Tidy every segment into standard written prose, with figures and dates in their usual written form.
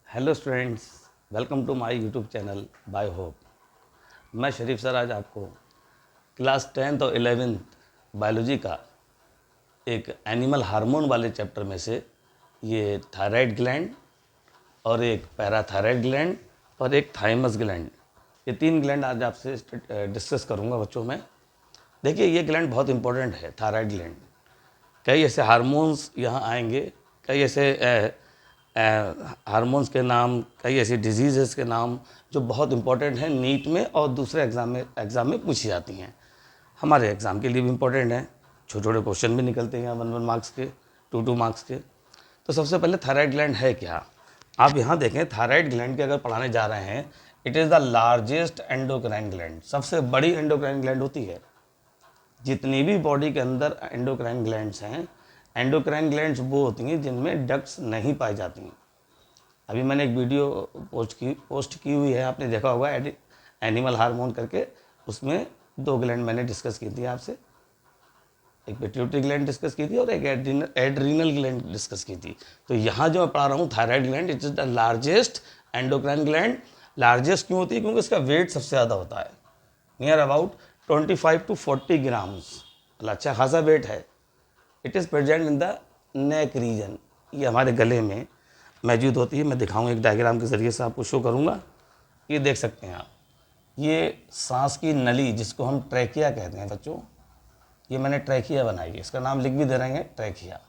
Hello students, welcome to my YouTube channel by hope. मैं Sharif sir आज आपको class 10th और 11th बायोलॉजी का एक एनिमल हार्मोन वाले चैप्टर में से ये थायराइड ग्लैंड और एक पैराथायराइड ग्लैंड और एक थाइमस ग्लैंड, ये तीन ग्लैंड आज आपसे डिस्कस करूँगा बच्चों में। देखिए, ये ग्लैंड बहुत इंपॉर्टेंट है, थायराइड ग्लैंड। कई ऐसे हार्मोन्स यहाँ आएंगे, कई ऐसे हार्मोन्स के नाम, कई ऐसी डिजीज़ के नाम जो बहुत इंपॉर्टेंट हैं नीट में और दूसरे एग्ज़ाम में पूछी जाती हैं। हमारे एग्ज़ाम के लिए भी इम्पोर्टेंट हैं, छोटे छोटे क्वेश्चन भी निकलते हैं 1-1 मार्क्स के, 2-2 मार्क्स के। तो सबसे पहले थायराइड ग्लैंड है क्या। आप यहाँ देखें, थायराइड ग्लैंड के अगर पढ़ाने जा रहे हैं, it is the largest endocrine gland, सबसे बड़ी एंडोक्राइन ग्लैंड होती है। जितनी भी बॉडी के अंदर एंडोक्राइन ग्लैंड्स हैं, एंडोक्राइन ग्लैंड्स वो होती हैं जिनमें डक्ट्स नहीं पाई जाती हैं। अभी मैंने एक वीडियो पोस्ट की हुई है, आपने देखा होगा, एनिमल हार्मोन करके। उसमें 2 ग्लैंड मैंने डिस्कस की थी आपसे, एक पिट्यूटरी ग्लैंड डिस्कस की थी और एक एड्रीनल ग्लैंड डिस्कस की थी। तो यहाँ जो मैं पढ़ा रहा हूँ thyroid gland, it is the largest endocrine gland. Largest क्यों होती है? क्योंकि इसका वेट सबसे ज़्यादा होता है, नियर अबाउट 25 to 40 ग्राम्स, मतलब अच्छा खासा वेट है। It is present in the neck region, ये हमारे गले में मौजूद होती है। मैं दिखाऊंगा एक डायग्राम के ज़रिए से, आपको शो करूंगा। ये देख सकते हैं आप, ये सांस की नली जिसको हम ट्रैकिया कहते हैं बच्चों, ये मैंने ट्रैकिया बनाई है, इसका नाम लिख भी दे रहे हैं, ट्रैकिया।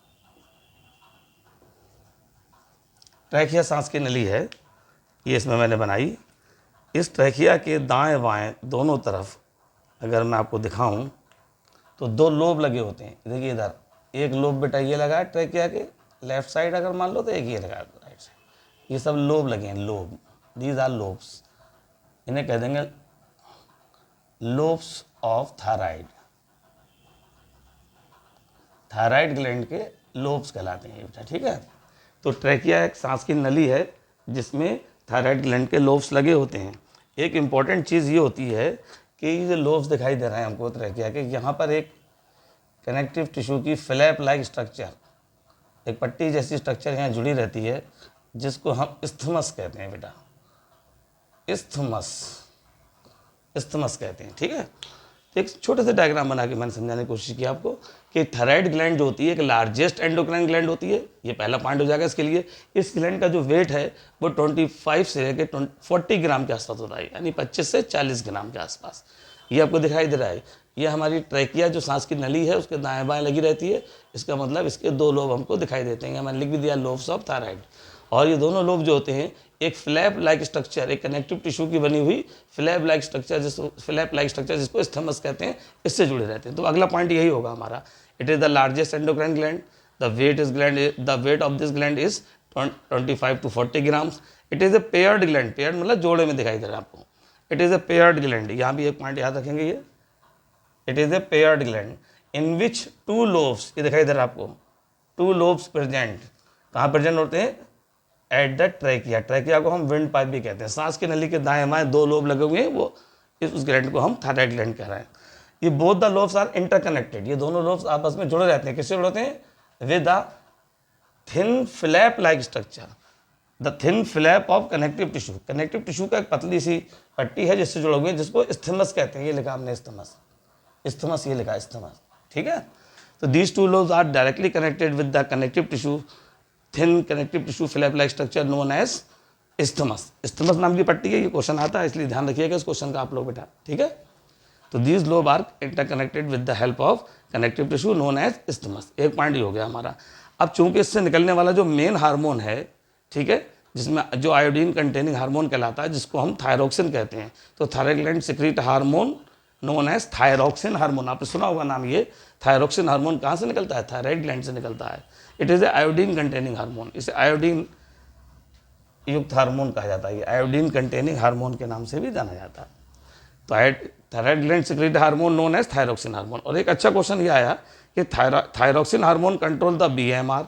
ट्रैकिया सांस की नली है, ये इसमें मैंने बनाई। इस ट्रैकिया के दाएं बाएं दोनों तरफ अगर मैं आपको दिखाऊं तो 2 लोब लगे होते हैं। देखिए इधर एक लोब बेटा ये लगा है ट्रैकिया के लेफ्ट साइड, अगर मान लो तो एक ये लगा है राइट साइड। ये सब लोब लगे हैं, लोब, दीज आर लोब्स। इन्हें कह देंगे lobes of thyroid. Thyroid gland के लोब्स कहलाते हैं बेटा, ठीक है। तो ट्रैकिया एक सांस की नली है जिसमें थायराइड ग्लैंड के लोब्स लगे होते हैं। एक इम्पॉर्टेंट चीज़ ये होती है कि ये जो लोब्स दिखाई दे रहे हैं हमको ट्रैकिया के, यहाँ पर एक कनेक्टिव टिश्यू की फ्लैप लाइक स्ट्रक्चर, एक पट्टी जैसी स्ट्रक्चर यहाँ जुड़ी रहती है जिसको हम इस्थमस कहते हैं बेटा, इस्थमस, इस्थमस कहते हैं, ठीक है। तो एक छोटे से डायग्राम बना के मैंने समझाने की कोशिश की आपको कि थायराइड ग्लैंड जो होती है एक लार्जेस्ट एंडोक्राइन ग्लैंड होती है। ये पहला पॉइंट हो जाएगा इसके लिए। इस ग्लैंड का जो वेट है वो 25 से लेकर 40 ग्राम के आसपास होता है, यानी 25 से 40 ग्राम के आसपास। ये आपको दिखाई दे रहा है, ये हमारी ट्रैकिया जो सांस की नली है उसके दाएं बाएं लगी रहती है। इसका मतलब इसके 2 लोब हमको दिखाई देते हैं, मैंने लिख भी दिया लोब्स ऑफ थायराइड। और ये दोनों लोब जो होते हैं एक फ्लैप लाइक स्ट्रक्चर, एक कनेक्टिव टिश्यू की बनी हुई फ्लैप लाइक स्ट्रक्चर, जिसको स्थमस कहते हैं, इससे जुड़े रहते हैं। तो अगला पॉइंट यही होगा हमारा, it is the largest endocrine gland, the weight of this gland is 25 to 40 grams. It is a paired gland, paired मतलब जोड़े में दिखाई दे रहा है आपको। It is a paired gland, यहाँ भी एक पॉइंट याद रखेंगे, ये it is a paired gland in which 2 lobes, ये दिखाई दे रहा है आपको, 2 लोब्स प्रेजेंट। कहाँ प्रेजेंट होते हैं? At the trachea. ट्रैकिया को हम विंड पाइप भी कहते हैं। सांस की नली के दाएं बाएं 2 लोब लगे हुए हैं, वो उस ग्लैंड को हम थायराइड ग्लैंड कह रहे हैं। ये both the lobes are interconnected, ये दोनों लोब्स आपस में जुड़े रहते हैं। किससे जुड़े होते हैं? With the thin flap like structure, the thin flap of connective tissue. Connective tissue का एक पतली सी पट्टी है जिससे जुड़े हुए हैं, जिसको स्थमस कहते हैं। ये लिखा हमने स्थमस, स्थमस ये लिखा स्थमस, ठीक है। तो these 2 lobes are directly connected with the connective tissue, thin connective tissue flap like structure known as isthmus. Isthmus नाम की पट्टी है, ये क्वेश्चन आता है इसलिए ध्यान रखिएगा इस क्वेश्चन का आप लोग बेटा, ठीक है। तो these lobe are interconnected with the help of connective tissue known as isthmus. एक पॉइंट ही हो गया हमारा। अब चूंकि इससे निकलने वाला जो मेन हार्मोन है, ठीक है, जिसमें जो आयोडीन कंटेनिंग हार्मोन कहलाता है, जिसको हम थायरोक्सिन कहते हैं। तो thyroid gland secrete hormone known as thyroxine hormone, आपने सुना होगा नाम ये। थायरोक्सिन हार्मोन कहाँ से निकलता है? थायराइड ग्लैंड से निकलता है। It is A iodine containing hormone, इसे आयोडीन युक्त हार्मोन कहा जाता है। ये आयोडीन कंटेनिंग हार्मोन के नाम से भी जाना जाता है। तो thyroid gland secrete hormone known as thyroxine hormone. और एक अच्छा क्वेश्चन ये आया कि thyroxine hormone control the BMR।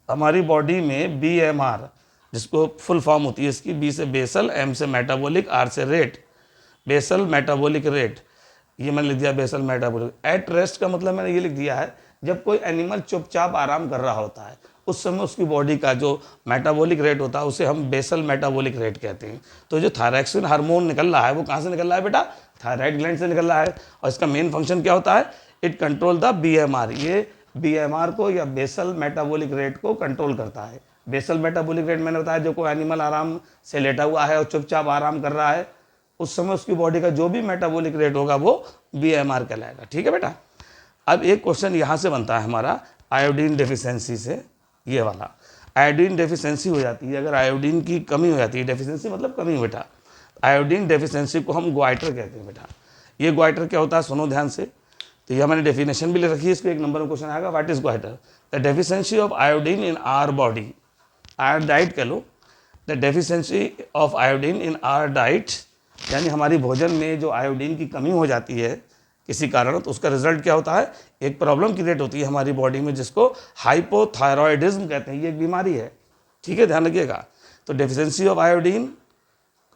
हमारी बॉडी में BMR, जिसको फुल फॉर्म होती है इसकी, B से बेसल, M से मेटाबॉलिक, R से रेट, बेसल मेटाबॉलिक रेट, ये मैंने लिख दिया बेसल मेटाबॉलिक। एट रेस्ट का मतलब मैंने ये लिख दिया है जब कोई एनिमल चुपचाप आराम कर रहा होता है, उस समय उसकी बॉडी का जो मेटाबॉलिक रेट होता है उसे हम बेसल मेटाबॉलिक रेट कहते हैं। तो जो थायरॉक्सिन हार्मोन निकल रहा है वो कहाँ से निकल रहा है बेटा? थायराइड ग्लैंड से निकल रहा है। और इसका मेन फंक्शन क्या होता है? It control the BMR। ये BMR को या बेसल मेटाबॉलिक रेट को कंट्रोल करता है। बेसल मेटाबॉलिक रेट मैंने बताया, जो कोई एनिमल आराम से लेटा हुआ है और चुपचाप आराम कर रहा है, उस समय उसकी बॉडी का जो भी मेटाबॉलिक रेट होगा वो BMR कहलाएगा। ठीक है बेटा। अब एक क्वेश्चन यहाँ से बनता है हमारा आयोडीन डेफिशिएंसी से, ये वाला। आयोडीन डेफिशिएंसी हो जाती है, अगर आयोडीन की कमी हो जाती है, डेफिशिएंसी मतलब कमी बेटा, आयोडीन डेफिशिएंसी को हम ग्वाइटर कहते हैं बेटा। ये ग्वाइटर क्या होता है सुनो ध्यान से। तो यह मैंने डेफिनेशन भी ले रखी है, इसको एक नंबर में क्वेश्चन आएगा, what is goitre? The deficiency of iodine in our body, our diet कह लो, the deficiency of iodine in our diet, यानी हमारी भोजन में जो आयोडीन की कमी हो जाती है किसी कारण, तो उसका रिजल्ट क्या होता है? एक प्रॉब्लम क्रिएट होती है हमारी बॉडी में जिसको हाइपोथायरॉयडिज्म कहते हैं। ये एक बीमारी है, ठीक है, ध्यान रखिएगा। तो deficiency of iodine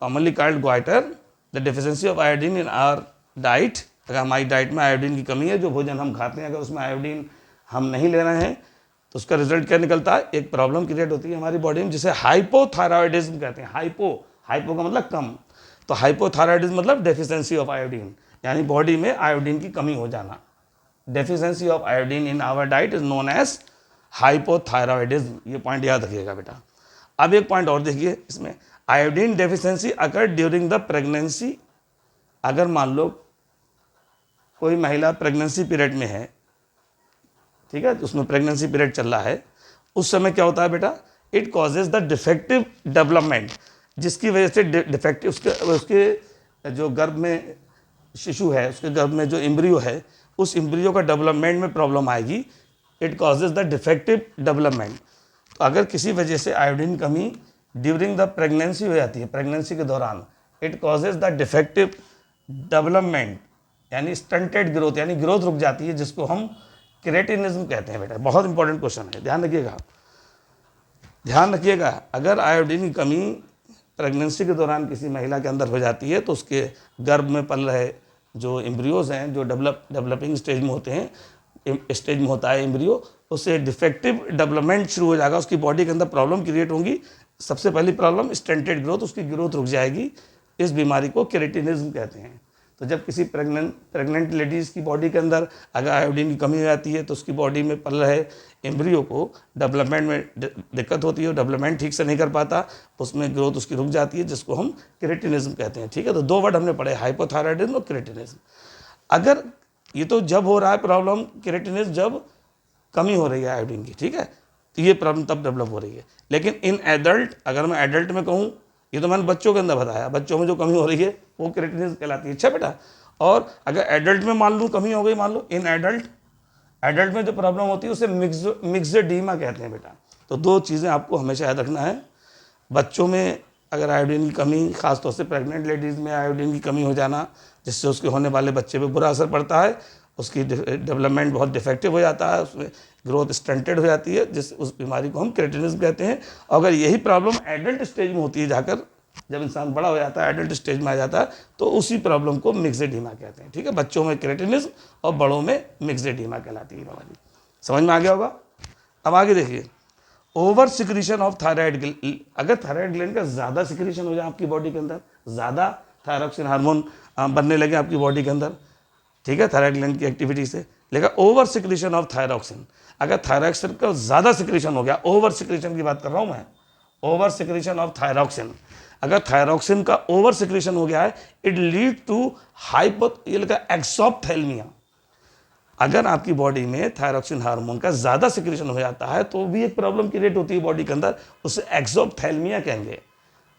commonly called goitre, the deficiency of iodine in our diet, अगर हमारी डाइट में आयोडीन की कमी है, जो भोजन हम खाते हैं अगर उसमें आयोडीन हम नहीं ले रहे हैं, तो उसका रिजल्ट क्या निकलता है? एक प्रॉब्लम क्रिएट होती है हमारी बॉडी में जिसे हाइपोथायरॉयडिज्म कहते हैं। हाइपो का मतलब कम, तो हाइपोथायरॉयडिज्म मतलब डेफिशिएंसी ऑफ आयोडीन, यानी बॉडी में आयोडीन की कमी हो जाना। Deficiency of iodine in our diet is known as hypothyroidism. ये पॉइंट याद रखिएगा बेटा। अब एक पॉइंट और देखिए इसमें, iodine deficiency occur during the pregnancy. अगर मान लो कोई महिला प्रेगनेंसी पीरियड में है, ठीक है, उसमें प्रेगनेंसी पीरियड चल रहा है, उस समय क्या होता है बेटा? It causes the defective development, जिसकी वजह से डिफेक्टिव उसके जो गर्भ में शिशु है, उसके गर्भ में जो एम्ब्रियो है, उस एम्ब्रियो का डेवलपमेंट में प्रॉब्लम आएगी। It causes the defective development. तो अगर किसी वजह से आयोडीन कमी ड्यूरिंग द प्रेगनेंसी हो जाती है, प्रेगनेंसी के दौरान, it causes the defective development, यानी स्टंटेड ग्रोथ, यानी ग्रोथ रुक जाती है, जिसको हम क्रेटिनिज्म कहते हैं बेटा। बहुत इंपॉर्टेंट क्वेश्चन है, ध्यान रखिएगा, ध्यान रखिएगा। अगर आयोडीन की कमी प्रेगनेंसी के दौरान किसी महिला के अंदर हो जाती है, तो उसके गर्भ में पल रहे जो एम्ब्रियोज हैं, जो डेवलपिंग स्टेज में होते हैं, स्टेज में होता है एम्ब्रियो, उससे डिफेक्टिव डेवलपमेंट शुरू हो जाएगा, उसकी बॉडी के अंदर प्रॉब्लम क्रिएट होंगी। सबसे पहली प्रॉब्लम स्टंटेड ग्रोथ, उसकी ग्रोथ रुक जाएगी। इस बीमारी को क्रेटिनिज्म कहते हैं। तो जब किसी प्रेग्नेंट लेडीज़ की बॉडी के अंदर अगर आयोडीन की कमी हो जाती है, तो उसकी बॉडी में पल रहे एम्ब्रियो को डेवलपमेंट में दिक्कत होती है, डेवलपमेंट ठीक से नहीं कर पाता, उसमें ग्रोथ उसकी रुक जाती है, जिसको हम क्रेटिनिज्म कहते हैं। ठीक है, तो दो वर्ड हमने पढ़े, हाइपोथायरॉयडिज्म और क्रेटिनिज्म। अगर ये तो जब हो रहा है प्रॉब्लम क्रेटिनिज्म, जब कमी हो रही है आयोडीन की, ठीक है, तो ये प्रॉब्लम तब डेवलप हो रही है। लेकिन इन एडल्ट, अगर मैं एडल्ट में कहूँ, ये तो मैंने बच्चों के अंदर बताया, बच्चों में जो कमी हो रही है वो क्रेटिनिज्म कहलाती है। अच्छा बेटा, और अगर एडल्ट में मान लूँ कमी हो गई, मान लो इन एडल्ट में जो प्रॉब्लम होती है उसे मिक्सडीमा कहते हैं बेटा। तो दो चीज़ें आपको हमेशा याद रखना है, बच्चों में अगर आयोडीन की कमी, खासतौर से प्रेग्नेंट लेडीज़ में आयोडीन की कमी हो जाना, जिससे उसके होने वाले बच्चे पे बुरा असर पड़ता है, उसकी डेवलपमेंट बहुत डिफेक्टिव हो जाता है, उसमें ग्रोथ स्टंटेड हो जाती है, जिस उस बीमारी को हम क्रेटिनिज्म कहते हैं। और अगर यही प्रॉब्लम एडल्ट स्टेज में होती है, जाकर जब इंसान बड़ा हो जाता है, एडल्ट स्टेज में आ जाता है, तो उसी प्रॉब्लम को मिक्सडीमा कहते हैं। ठीक है, बच्चों में क्रेटिनिज्म और बड़ों में मिक्सडीमा कहलाती है बीमारी। समझ में आ गया होगा। अब आगे देखिए, ओवर सिक्रीशन ऑफ थायराइड। अगर थायराइड ग्लैंड का ज़्यादा सिक्रीशन हो जाए आपकी बॉडी के अंदर, ज़्यादा थायरॉक्सिन हार्मोन बनने लगे आपकी बॉडी के अंदर, ठीक है, थायराइड ग्लैंड की एक्टिविटी से, लेकिन ओवर सिक्रीशन ऑफ थायरॉक्सिन, अगर थायरॉक्सिन का ज़्यादा सिक्रीशन हो गया, ओवर सिक्रीशन की बात कर रहा हूँ मैं, ओवर सिक्रीशन ऑफ थायरॉक्सिन, अगर थायरॉक्सिन का ओवर सिक्रीशन हो गया है, इट लीड टू एक्सोप्थेल्मिया। अगर आपकी बॉडी में थायरॉक्सिन हार्मोन का ज़्यादा सिक्रीशन हो जाता है, तो भी एक प्रॉब्लम क्रिएट होती है बॉडी के अंदर, उसे एक्सोप्थेल्मिया कहेंगे।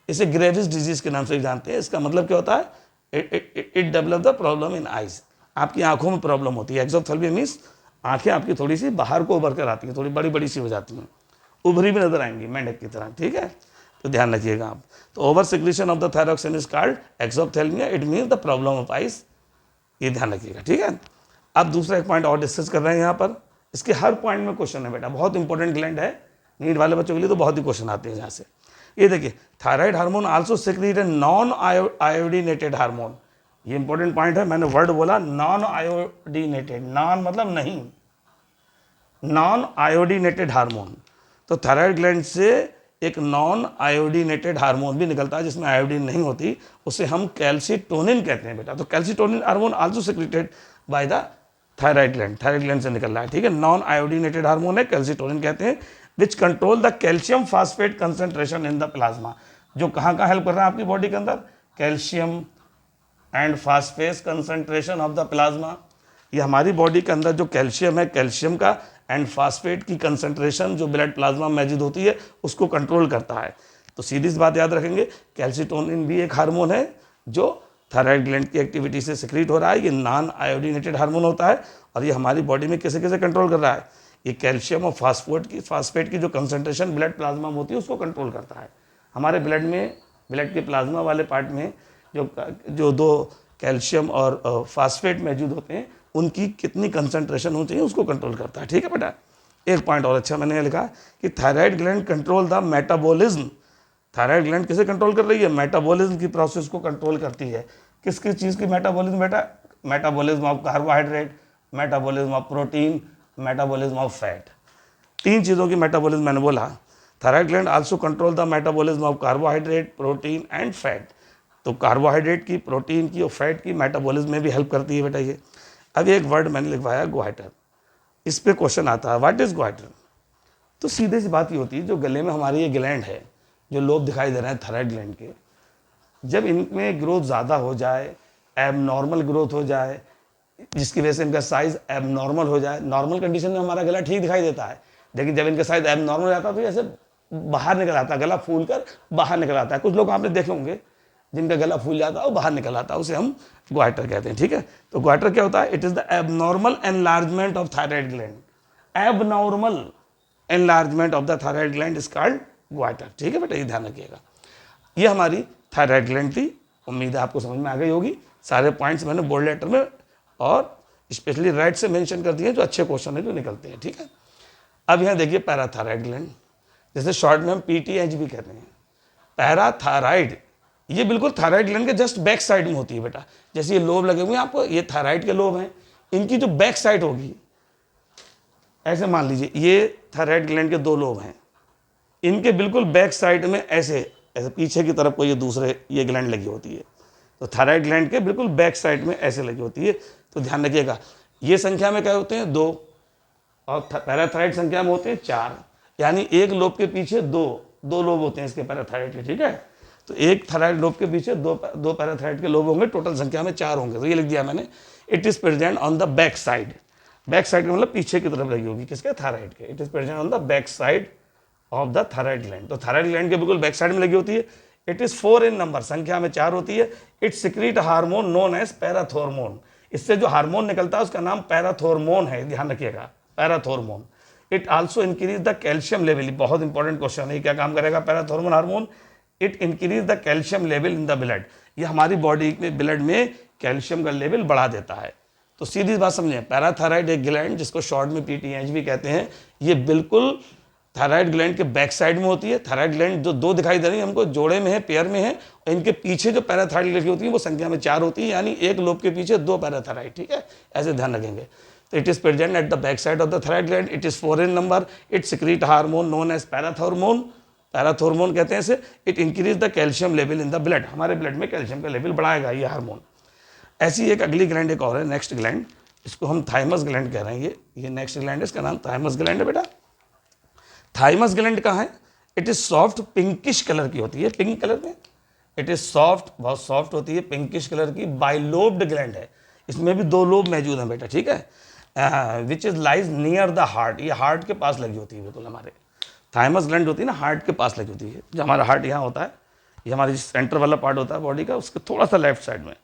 इसे ग्रेविस डिजीज के नाम से जानते हैं। इसका मतलब क्या होता है? It develop the problem in eyes, आपकी आंखों में प्रॉब्लम होती है। एक्सोप्थेल्मिया मीन्स आंखें आपकी थोड़ी सी बाहर को उभर कर आती हैं, थोड़ी बड़ी बड़ी सी हो जाती हैं, उभरी भी नजर आएंगी मेंढक की तरह। ठीक है, तो ध्यान रखिएगा आप। तो over secretion of the thyroxine is called exophthalmia, it means the problem of eyes, ये ध्यान रखिएगा। ठीक है, अब दूसरा एक पॉइंट और डिस्कस कर रहे हैं यहाँ पर। इसके हर पॉइंट में क्वेश्चन है बेटा, बहुत इंपॉर्टेंट ग्लैंड है, नीट वाले बच्चों के लिए तो बहुत ही क्वेश्चन आते हैं यहाँ से। ये देखिए, thyroid hormone also secrete a non iodinated hormone. ये इंपॉर्टेंट पॉइंट है, मैंने वर्ड बोला नॉन आयोडीनेटेड, नॉन मतलब नहीं, नॉन आयोडीनेटेड हार्मोन। तो थायराइड ग्लैंड से एक नॉन आयोडीनेटेड हार्मोन भी निकलता है जिसमें आयोडीन नहीं होती, उसे हम कैल्सीटोनिन कहते हैं बेटा। तो calcitonin hormone also secreted by the thyroid gland से निकल रहा है, ठीक है। नॉन आयोडीनेटेड हार्मोन है, कैल्सीटोनिन कहते हैं, which control the calcium phosphate concentration in the plasma. जो कहाँ कहाँ हेल्प कर रहा है आपकी बॉडी के अंदर, calcium and phosphate concentration of the plasma. ये हमारी बॉडी के अंदर जो कैल्शियम है, कैल्शियम का एंड फास्फेट की कंसंट्रेशन जो ब्लड प्लाज्मा में मौजूद होती है उसको कंट्रोल करता है। तो सीधी सी बात याद रखेंगे, कैल्सीटोनिन भी एक हार्मोन है जो थायराइड ग्लैंड की एक्टिविटी से सिक्रीट हो रहा है। ये नॉन आयोडीनेटेड हार्मोन होता है और ये हमारी बॉडी में किसे किसे कंट्रोल कर रहा है, ये कैल्शियम और फास्फेट की जो कंसंट्रेशन ब्लड प्लाज्मा में होती है उसको कंट्रोल करता है। हमारे ब्लड में, ब्लड के प्लाज्मा वाले पार्ट में जो दो कैल्शियम और फास्फेट मौजूद होते हैं उनकी कितनी कंसंट्रेशन होनी चाहिए उसको कंट्रोल करता है, ठीक है बेटा। एक पॉइंट और अच्छा मैंने लिखा कि thyroid gland control the metabolism. Thyroid gland किसे कंट्रोल कर रही है, मेटाबॉलिज्म की प्रोसेस को कंट्रोल करती है। किस किस चीज़ की मेटाबॉलिज्म बेटा, metabolism of carbohydrate, metabolism of protein, metabolism of fat. तीन चीज़ों की मेटाबॉलिज्म मैंने बोला। Thyroid gland also control the metabolism of carbohydrate, protein and fat. तो कार्बोहाइड्रेट की, प्रोटीन की और फैट की मेटाबॉलिज्म में भी हेल्प करती है बेटा ये। अब एक वर्ड मैंने लिखवाया ग्वाइटर, इस पे क्वेश्चन आता है, व्हाट इज ग्वाइटर। तो सीधे सी बात ये होती है, जो गले में हमारे ये ग्लैंड है, जो लोब दिखाई दे रहे हैं थायराइड ग्लैंड के, जब इनमें ग्रोथ ज़्यादा हो जाए, एबनॉर्मल ग्रोथ हो जाए, जिसकी वजह से इनका साइज एबनॉर्मल हो जाए। नॉर्मल कंडीशन में हमारा गला ठीक दिखाई देता है, लेकिन जब इनका साइज एबनॉर्मल हो जाता है तो ऐसे बाहर निकल आता है, गला फूल कर बाहर निकल आता है। कुछ लोग आपने देखे होंगे जिनका गला फूल जाता है और बाहर निकल आता है, उसे हम ग्वाइटर कहते हैं, ठीक है। तो ग्वाइटर क्या होता है, it is the abnormal enlargement of thyroid gland. Abnormal enlargement of the thyroid gland is called goitre, ठीक है बेटा, ये ध्यान रखिएगा। ये हमारी थायराइड ग्लैंड थी, उम्मीद है आपको समझ में आ गई होगी। सारे पॉइंट्स मैंने बोल्ड लेटर में और स्पेशली राइट से मेंशन कर दिए जो अच्छे क्वेश्चन है जो निकलते हैं, ठीक है। अब यहाँ देखिए पैराथायराइड ग्लैंड, जैसे शॉर्ट में हम पीटीएच भी कहते हैं। पैराथायराइड ये बिल्कुल थायराइड ग्लैंड के जस्ट बैक साइड में होती है बेटा। जैसे ये लोब लगे हुए हैं आपको, ये थायराइड के लोब हैं, इनकी जो बैक साइड होगी, ऐसे मान लीजिए ये थायराइड ग्लैंड के दो लोब हैं, इनके बिल्कुल बैक साइड में ऐसे ऐसे पीछे की तरफ को ये दूसरे ये ग्लैंड लगी होती है। तो थायराइड ग्लैंड के बिल्कुल बैक साइड में ऐसे लगी होती है। तो ध्यान रखिएगा, ये संख्या में क्या होते हैं, 2, और पैराथायराइड संख्या में होते हैं 4, यानी एक लोब के पीछे दो लोब होते हैं इसके पैराथायराइड के, ठीक है। तो एक थायराइड लोब के पीछे दो पैराथायराइड के लोब होंगे, टोटल संख्या में 4 होंगे। तो ये लिख दिया मैंने, it is present on the back side. Back side का मतलब पीछे की तरफ लगी होगी किसके, थायराइड के। It is present on the back side of the thyroid gland. तो थायराइड ग्लैंड के बिल्कुल बैक साइड में लगी होती है। इट इज 4 इन नंबर, संख्या में 4 होती है। It secrete hormone known as parathormone. इससे जो हार्मोन निकलता है उसका नाम पैराथोर्मोन है, ध्यान रखिएगा, parathormone. It also increase the calcium level, बहुत इंपॉर्टेंट क्वेश्चन है। क्या काम करेगा parathormone hormone, it increase the calcium level in the blood. ये हमारी बॉडी में ब्लड में कैल्शियम का लेवल बढ़ा देता है। तो सीधी बात समझें, पैराथायराइड एक ग्लैंड जिसको शॉर्ट में पीटीएच भी कहते हैं, ये बिल्कुल थायराइड ग्लैंड के बैक साइड में होती है। थायराइड ग्लैंड जो 2 दिखाई दे रही है हमको, जोड़े में है, पेयर में है, और इनके पीछे जो पैराथायराइड लगी होती है वो संख्या में 4 होती है, यानी एक लोब के पीछे 2 पैराथायराइड, ठीक है, ऐसे ध्यान रखेंगे। तो it is present at the back side of the thyroid gland. It is 4 in number. It secrete hormone known as parathormone, parathormone कहते हैं इसे। इट increase the calcium level in the ब्लड, हमारे ब्लड में कैल्शियम का लेवल बढ़ाएगा ये हार्मोन। ऐसी एक अगली ग्लैंड एक और है, नेक्स्ट ग्लैंड, इसको हम थाइमस ग्लैंड कह रहे हैं। ये नेक्स्ट ग्लैंड है, इसका नाम थाइमस ग्लैंड है बेटा। थाइमस ग्लैंड कहाँ है, it is soft pinkish colour की होती है, पिंक कलर में। इट इज सॉफ्ट, बहुत सॉफ्ट होती है, पिंकिश कलर की, बाइलोब्ड ग्लैंड है। इसमें भी 2 लोब मौजूद हैं बेटा, ठीक है। Which is lies near the heart, ये हार्ट के पास लगी होती है बिल्कुल। हमारे थाइमस ग्लैंड होती है ना, हार्ट के पास लगी होती है। जो हमारा हार्ट यहाँ होता है, ये हमारी सेंटर वाला पार्ट होता है बॉडी का, उसके थोड़ा सा लेफ्ट साइड में,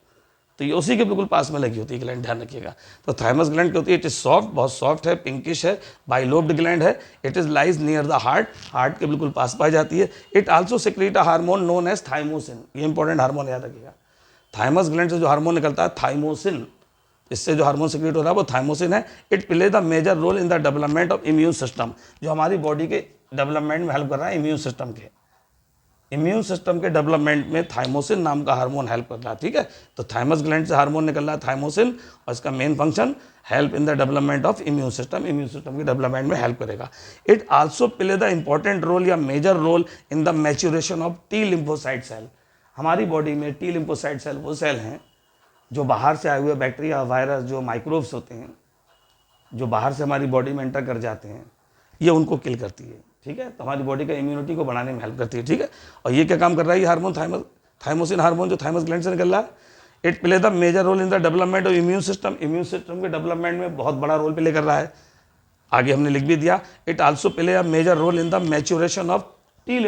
तो ये उसी के बिल्कुल पास में लगी होती है ग्लैंड, ध्यान रखिएगा। तो थाइमस ग्लैंड क्या होती है, इट इज सॉफ्ट, बहुत सॉफ्ट है, पिंकिश है, बाइलोब्ड ग्लैंड है। It is lies near the heart, heart के बिल्कुल पास पाई जाती है। It also secrete a hormone known as thymosin, ये इंपॉर्टेंट हार्मोन याद रखिएगा। थाइमस ग्लैंड से जो हार्मोन निकलता है थाइमोसिन, इससे जो हार्मोन सिक्रीट हो रहा है वो थाइमोसिन है। It play the major role in the development of immune system, जो हमारी बॉडी के डेवलपमेंट में हेल्प कर रहा है इम्यून सिस्टम के। इम्यून सिस्टम के डेवलपमेंट में थाइमोसिन नाम का हार्मोन हेल्प कर रहा है, ठीक है। तो थाइमस ग्लैंड से हार्मोन निकल रहा है थाइमोसिन, और इसका main function help in the development of immune system की डेवलपमेंट में हेल्प करेगा। It also play the important role या major role in the maturation of T lymphocyte cell. हमारी बॉडी में टी लिम्फोसाइट सेल वो cell हैं जो बाहर से आए हुए बैक्टीरिया, वायरस, जो माइक्रोब्स होते हैं, जो बाहर से हमारी बॉडी में एंटर कर जाते हैं, ये उनको किल करती है, ठीक है। तो हमारी बॉडी का इम्यूनिटी को बढ़ाने में हेल्प करती है, ठीक है। और ये क्या काम कर रहा है, ये हार्मोन थाइमोसिन हार्मोन जो थाइमस ग्लैंड से निकल रहा है, it play the major role in the development of immune system के डेवलपमेंट में बहुत बड़ा रोल प्ले कर रहा है। आगे हमने लिख भी दिया, it also play a major role in the maturation of T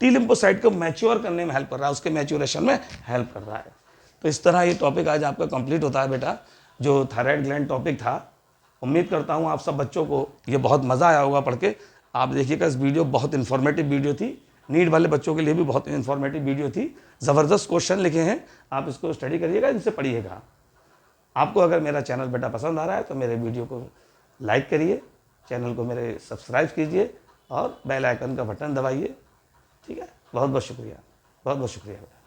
lymphocyte को मैच्योर करने में हेल्प कर रहा है, उसके मैच्योरेशन में हेल्प कर रहा है। तो इस तरह ये टॉपिक आज आपका कंप्लीट होता है बेटा, जो थायराइड ग्लैंड टॉपिक था। उम्मीद करता हूँ आप सब बच्चों को ये बहुत मज़ा आया होगा पढ़ के। आप देखिएगा इस वीडियो बहुत इन्फॉर्मेटिव वीडियो थी, नीट वाले बच्चों के लिए भी बहुत इन्फॉर्मेटिव वीडियो थी। ज़बरदस्त क्वेश्चन लिखे हैं, आप इसको स्टडी करिएगा, इनसे पढ़िएगा। आपको अगर मेरा चैनल बेटा पसंद आ रहा है तो मेरे वीडियो को लाइक करिए, चैनल को मेरे सब्सक्राइब कीजिए और बेल आइकन का बटन दबाइए, ठीक है। बहुत बहुत शुक्रिया, बहुत बहुत शुक्रिया बेटा।